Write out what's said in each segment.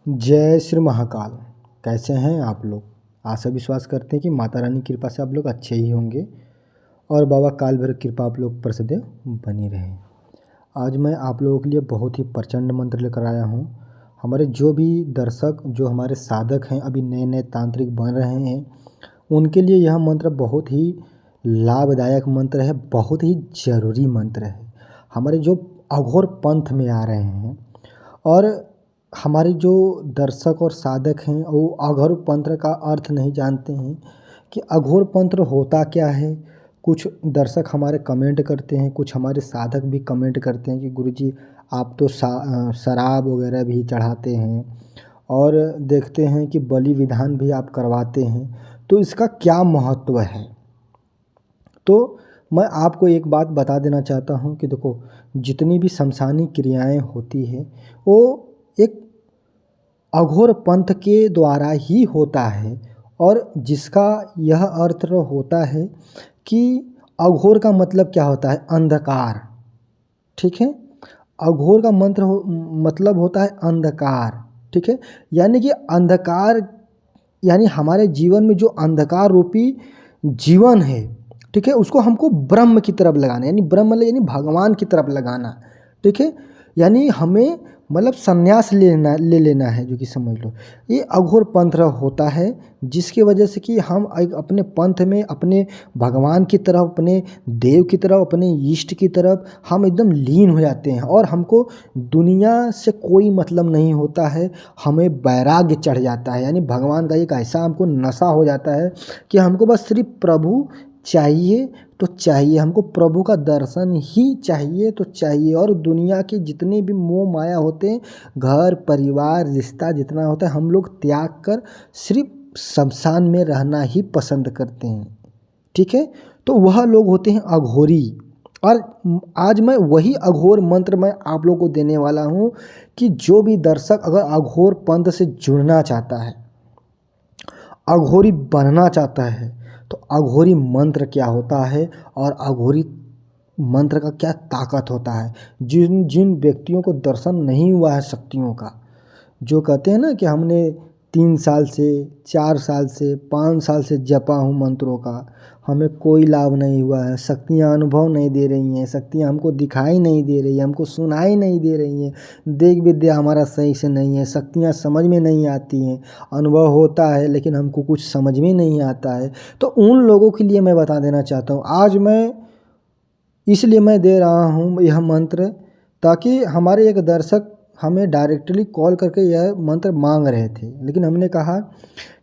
जय श्री महाकाल। कैसे हैं आप लोग? आशा विश्वास करते हैं कि माता रानी की कृपा से आप लोग अच्छे ही होंगे और बाबा काल भैरव की कृपा आप लोग पर सदैव बनी रहे। आज मैं आप लोगों के लिए बहुत ही प्रचंड मंत्र लेकर आया हूँ। हमारे जो भी दर्शक, जो हमारे साधक हैं, अभी नए नए तांत्रिक बन रहे हैं, उनके लिए यह मंत्र बहुत ही लाभदायक मंत्र है, बहुत ही ज़रूरी मंत्र है। हमारे जो अघोर पंथ में आ रहे हैं और हमारे जो दर्शक और साधक हैं वो अघोर पंथ का अर्थ नहीं जानते हैं कि अघोर पंथ होता क्या है। कुछ दर्शक हमारे कमेंट करते हैं, कुछ हमारे साधक भी कमेंट करते हैं कि गुरुजी आप तो शराब वगैरह भी चढ़ाते हैं और देखते हैं कि बलि विधान भी आप करवाते हैं, तो इसका क्या महत्व है। तो मैं आपको एक बात बता देना चाहता हूँ कि देखो, जितनी भी शमशानी क्रियाएं होती है वो एक अघोर पंथ के द्वारा ही होता है। और जिसका यह अर्थ होता है कि अघोर का मतलब क्या होता है? अंधकार। ठीक है, अघोर का मतलब होता है अंधकार। ठीक है, यानी कि अंधकार, यानी हमारे जीवन में जो अंधकार रूपी जीवन है, ठीक है, उसको हमको ब्रह्म की तरफ लगाना, यानी ब्रह्म यानी भगवान की तरफ लगाना। ठीक है, यानी हमें मतलब संन्यास ले लेना है, जो कि समझ लो ये अघोर पंथ होता है। जिसकी वजह से कि हम अपने पंथ में अपने भगवान की तरफ, अपने देव की तरफ, अपने इष्ट की तरफ हम एकदम लीन हो जाते हैं और हमको दुनिया से कोई मतलब नहीं होता है। हमें वैराग्य चढ़ जाता है, यानी भगवान का एक ऐसा हमको नशा हो जाता है कि हमको बस सिर्फ प्रभु चाहिए तो चाहिए, हमको प्रभु का दर्शन ही चाहिए तो चाहिए। और दुनिया के जितने भी मोह माया होते हैं, घर परिवार रिश्ता जितना होता है, हम लोग त्याग कर सिर्फ शमशान में रहना ही पसंद करते हैं। ठीक है, तो वह लोग होते हैं अघोरी। और आज मैं वही अघोर मंत्र मैं आप लोगों को देने वाला हूँ कि जो भी दर्शक अगर अघोर पंथ से जुड़ना चाहता है, अघोरी बनना चाहता है, तो अघोरी मंत्र क्या होता है और अघोरी मंत्र का क्या ताकत होता है। जिन जिन व्यक्तियों को दर्शन नहीं हुआ है शक्तियों का, जो कहते हैं ना कि हमने 3 साल से 4 साल से 5 साल से जपा हूँ मंत्रों का, हमें कोई लाभ नहीं हुआ है, शक्तियाँ अनुभव नहीं दे रही हैं, शक्तियाँ हमको दिखाई नहीं दे रही है, हमको सुनाई नहीं दे रही हैं, देख विद्या हमारा सही से नहीं है, शक्तियाँ समझ में नहीं आती हैं, अनुभव होता है लेकिन हमको कुछ समझ में नहीं आता है। तो उन लोगों के लिए मैं बता देना चाहता हूँ, आज मैं इसलिए मैं दे रहा हूँ यह मंत्र, ताकि हमारे एक दर्शक हमें डायरेक्टली कॉल करके यह मंत्र मांग रहे थे, लेकिन हमने कहा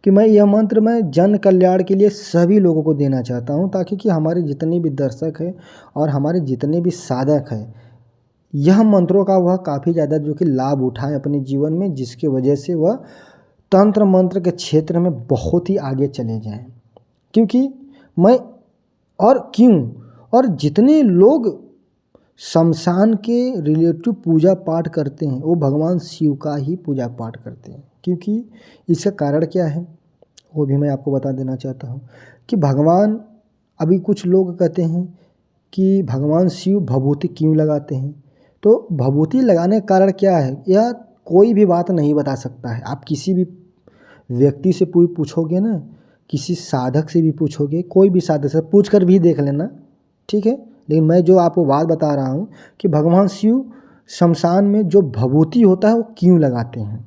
कि मैं यह मंत्र मैं जन कल्याण के लिए सभी लोगों को देना चाहता हूं, ताकि कि हमारे जितने भी दर्शक हैं और हमारे जितने भी साधक हैं, यह मंत्रों का वह काफ़ी ज़्यादा जो कि लाभ उठाएं अपने जीवन में, जिसकी वजह से वह तंत्र मंत्र के क्षेत्र में बहुत ही आगे चले जाएं। क्योंकि मैं और जितने लोग शमशान के रिलेटिव पूजा पाठ करते हैं वो भगवान शिव का ही पूजा पाठ करते हैं। क्योंकि इसका कारण क्या है वो भी मैं आपको बता देना चाहता हूँ कि भगवान, अभी कुछ लोग कहते हैं कि भगवान शिव भभूति क्यों लगाते हैं, तो भभूति लगाने का कारण क्या है यह कोई भी बात नहीं बता सकता है। आप किसी भी व्यक्ति से पूछोगे ना, किसी साधक से भी पूछोगे, कोई भी साधक से पूछ कर भी देख लेना, ठीक है। लेकिन मैं जो आपको बात बता रहा हूँ कि भगवान शिव शमशान में जो भभूति होता है वो क्यों लगाते हैं,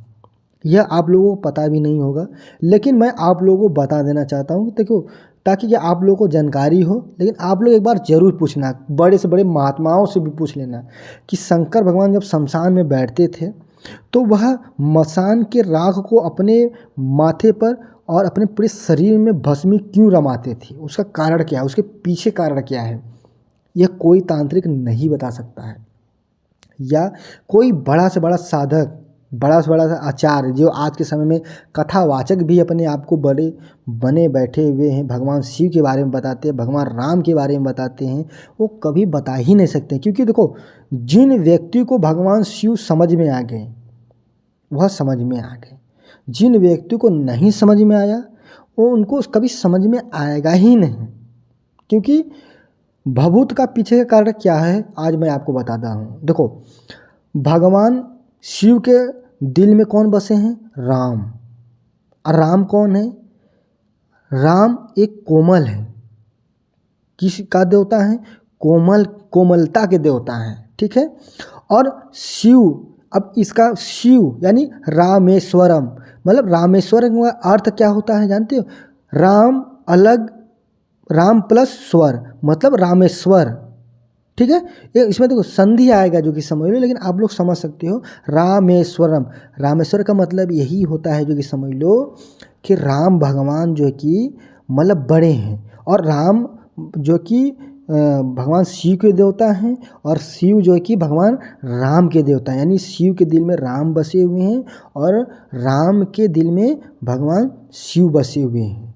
यह आप लोगों को पता भी नहीं होगा। लेकिन मैं आप लोगों को बता देना चाहता हूँ कि देखो, ताकि कि आप लोगों को जानकारी हो। लेकिन आप लोग एक बार ज़रूर पूछना, बड़े से बड़े महात्माओं से भी पूछ लेना कि शंकर भगवान जब शमशान में बैठते थे तो वह मसान के राख को अपने माथे पर और अपने पूरे शरीर में भस्मी क्यों रमाते थे, उसका कारण क्या है, उसके पीछे कारण क्या है, यह कोई तांत्रिक नहीं बता सकता है। या कोई बड़ा से बड़ा साधक, बड़ा से बड़ा आचार्य जो आज के समय में कथावाचक भी अपने आप को बड़े बने बैठे हुए हैं, भगवान शिव के बारे में बताते हैं, भगवान राम के बारे में बताते हैं, वो कभी बता ही नहीं सकते। क्योंकि देखो, जिन व्यक्ति को भगवान शिव समझ में आ गए वह समझ में आ गए, जिन व्यक्ति को नहीं समझ में आया वो उनको कभी समझ में आएगा ही नहीं। क्योंकि भभूत का पीछे का कारण क्या है आज मैं आपको बताता हूँ। देखो, भगवान शिव के दिल में कौन बसे हैं? राम। और राम कौन है? राम एक कोमल है। किस का देवता है? कोमलता के देवता हैं, ठीक है। और शिव, अब इसका शिव यानी रामेश्वरम, मतलब रामेश्वरम का अर्थ क्या होता है जानते हो? राम अलग, राम प्लस स्वर मतलब रामेश्वर, ठीक है। ये इसमें देखो संधि आएगा जो कि समझ लो, लेकिन आप लोग समझ सकते हो रामेश्वरम। रामेश्वर का मतलब यही होता है जो कि समझ लो कि राम भगवान जो कि मतलब बड़े हैं, और राम जो कि भगवान शिव के देवता हैं, और शिव जो कि भगवान राम के देवता हैं। यानी शिव के दिल में राम बसे हुए हैं और राम के दिल में भगवान शिव बसे हुए हैं,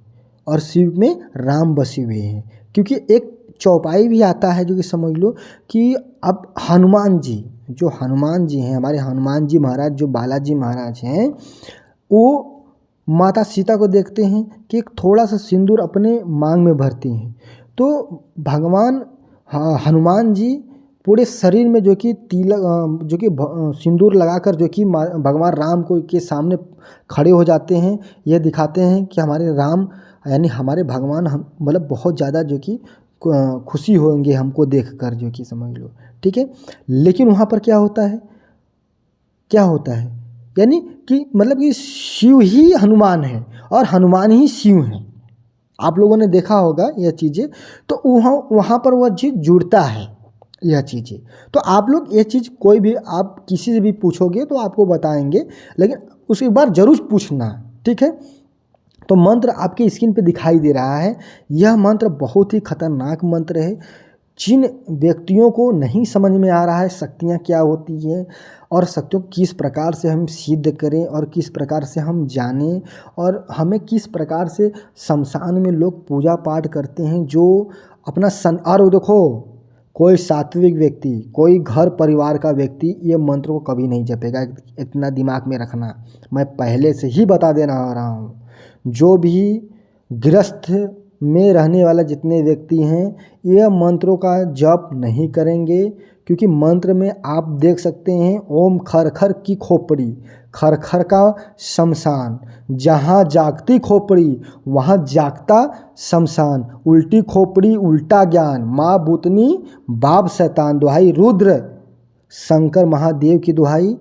और शिव में राम बसे हुए हैं। क्योंकि एक चौपाई भी आता है जो कि समझ लो कि अब हनुमान जी, जो हनुमान जी हैं, हमारे हनुमान जी महाराज जो बालाजी महाराज हैं, वो माता सीता को देखते हैं कि एक थोड़ा सा सिंदूर अपने मांग में भरती हैं, तो भगवान हनुमान जी पूरे शरीर में जो कि तिलक जो कि सिंदूर लगाकर जो कि भगवान राम को के सामने खड़े हो जाते हैं। यह दिखाते हैं कि हमारे राम यानी हमारे भगवान हम मतलब बहुत ज़्यादा जो कि खुशी होंगे हमको देखकर, जो कि समझ लो, ठीक है। लेकिन वहाँ पर क्या होता है, क्या होता है, यानी कि मतलब कि शिव ही हनुमान है और हनुमान ही शिव हैं। आप लोगों ने देखा होगा यह चीज़ें, तो वहाँ पर वह चीज़ जुड़ता है, यह चीज़ें। तो आप लोग ये चीज़ कोई भी आप किसी से भी पूछोगे तो आपको बताएंगे, लेकिन उसके बाद ज़रूर पूछना, ठीक है। तो मंत्र आपके स्क्रीन पे दिखाई दे रहा है। यह मंत्र बहुत ही खतरनाक मंत्र है। जिन व्यक्तियों को नहीं समझ में आ रहा है शक्तियाँ क्या होती हैं और शक्तियों को किस प्रकार से हम सिद्ध करें और किस प्रकार से हम जानें, और हमें किस प्रकार से शमशान में लोग पूजा पाठ करते हैं जो अपना और देखो, कोई सात्विक व्यक्ति, कोई घर परिवार का व्यक्ति ये मंत्र को कभी नहीं जपेगा। इतना दिमाग में रखना, मैं पहले से ही बता देना आ रहा हूँ। जो भी गृहस्थ में रहने वाला जितने व्यक्ति हैं, यह मंत्रों का जप नहीं करेंगे, क्योंकि मंत्र में आप देख सकते हैं ओम खर खर की खोपड़ी, खर खर का शमशान, जहाँ जागती खोपड़ी वहाँ जागता शमशान, उल्टी खोपड़ी उल्टा ज्ञान, माँ भूतनी बाप शैतान, दुहाई रुद्र शंकर महादेव की दुहाई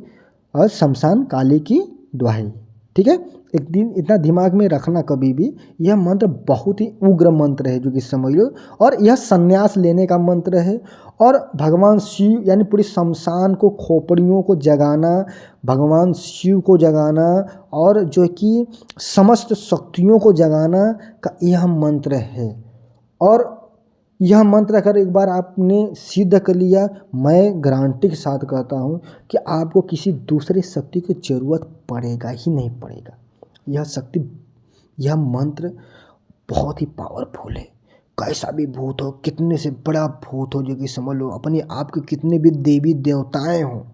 और शमशान काली की दुहाई, ठीक है। एक दिन इतना दिमाग में रखना कभी भी, यह मंत्र बहुत ही उग्र मंत्र है जो कि समझ लो, और यह संन्यास लेने का मंत्र है। और भगवान शिव यानी पूरी शमशान को, खोपड़ियों को जगाना, भगवान शिव को जगाना और जो कि समस्त शक्तियों को जगाना का यह मंत्र है। और यह मंत्र अगर एक बार आपने सिद्ध कर लिया, मैं गारंटी के साथ कहता हूँ कि आपको किसी दूसरे शक्ति की ज़रूरत पड़ेगा ही नहीं पड़ेगा। यह शक्ति, यह मंत्र बहुत ही पावरफुल है। कैसा भी भूत हो, कितने से बड़ा भूत हो, जो कि समझ लो अपने आप के कितने भी देवी देवताएं हो,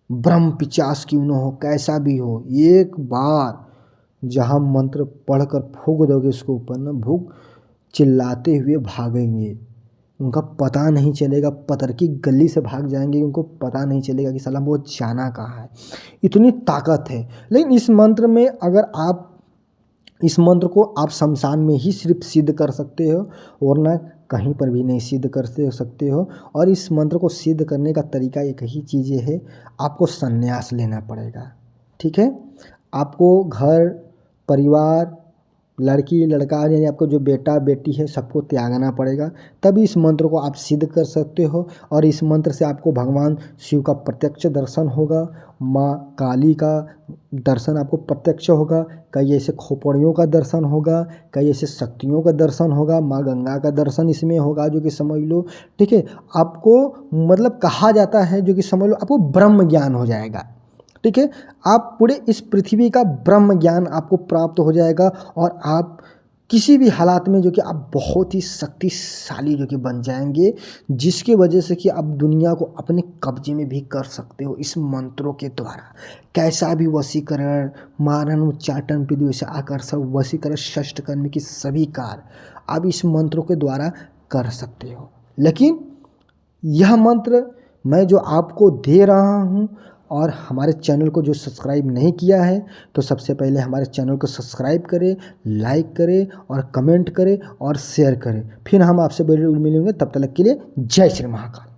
ब्रह्म पिचास क्यों न हो, कैसा भी हो, एक बार जहाँ मंत्र पढ़कर फूंक दोगे उसके ऊपर ना, भूख चिल्लाते हुए भागेंगे। उनका पता नहीं चलेगा, पतर की गली से भाग जाएंगे, उनको पता नहीं चलेगा कि साला वो जाना कहाँ है। इतनी ताकत है। लेकिन इस मंत्र में अगर आप इस मंत्र को आप शमशान में ही सिर्फ सिद्ध कर सकते हो, वरना कहीं पर भी नहीं सिद्ध कर सकते हो। और इस मंत्र को सिद्ध करने का तरीका एक ही चीज़ है, आपको संन्यास लेना पड़ेगा, ठीक है। आपको घर परिवार, लड़की लड़का यानी आपको जो बेटा बेटी है सबको त्यागना पड़ेगा, तभी इस मंत्र को आप सिद्ध कर सकते हो। और इस मंत्र से आपको भगवान शिव का प्रत्यक्ष दर्शन होगा, माँ काली का दर्शन आपको प्रत्यक्ष होगा, कई ऐसे खोपड़ियों का दर्शन होगा, कई ऐसे शक्तियों का दर्शन होगा, माँ गंगा का दर्शन इसमें होगा, जो कि समझ लो, ठीक है। आपको मतलब कहा जाता है जो कि समझ लो आपको ब्रह्म ज्ञान हो जाएगा, ठीक है। आप पूरे इस पृथ्वी का ब्रह्म ज्ञान आपको प्राप्त हो जाएगा, और आप किसी भी हालात में जो कि आप बहुत ही शक्तिशाली जो कि बन जाएंगे, जिसकी वजह से कि आप दुनिया को अपने कब्जे में भी कर सकते हो इस मंत्रों के द्वारा। कैसा भी वशीकरण, मारण, उच्चाटन, विद्वेष, आकर्षण, वशीकरण, षष्ठकर्म की सभी कार्य आप इस मंत्रों के द्वारा कर सकते हो। लेकिन यह मंत्र मैं जो आपको दे रहा हूँ, और हमारे चैनल को जो सब्सक्राइब नहीं किया है तो सबसे पहले हमारे चैनल को सब्सक्राइब करें, लाइक करें और कमेंट करें और शेयर करें। फिर हम आपसे मिलेंगे, तब तक के लिए जय श्री महाकाल।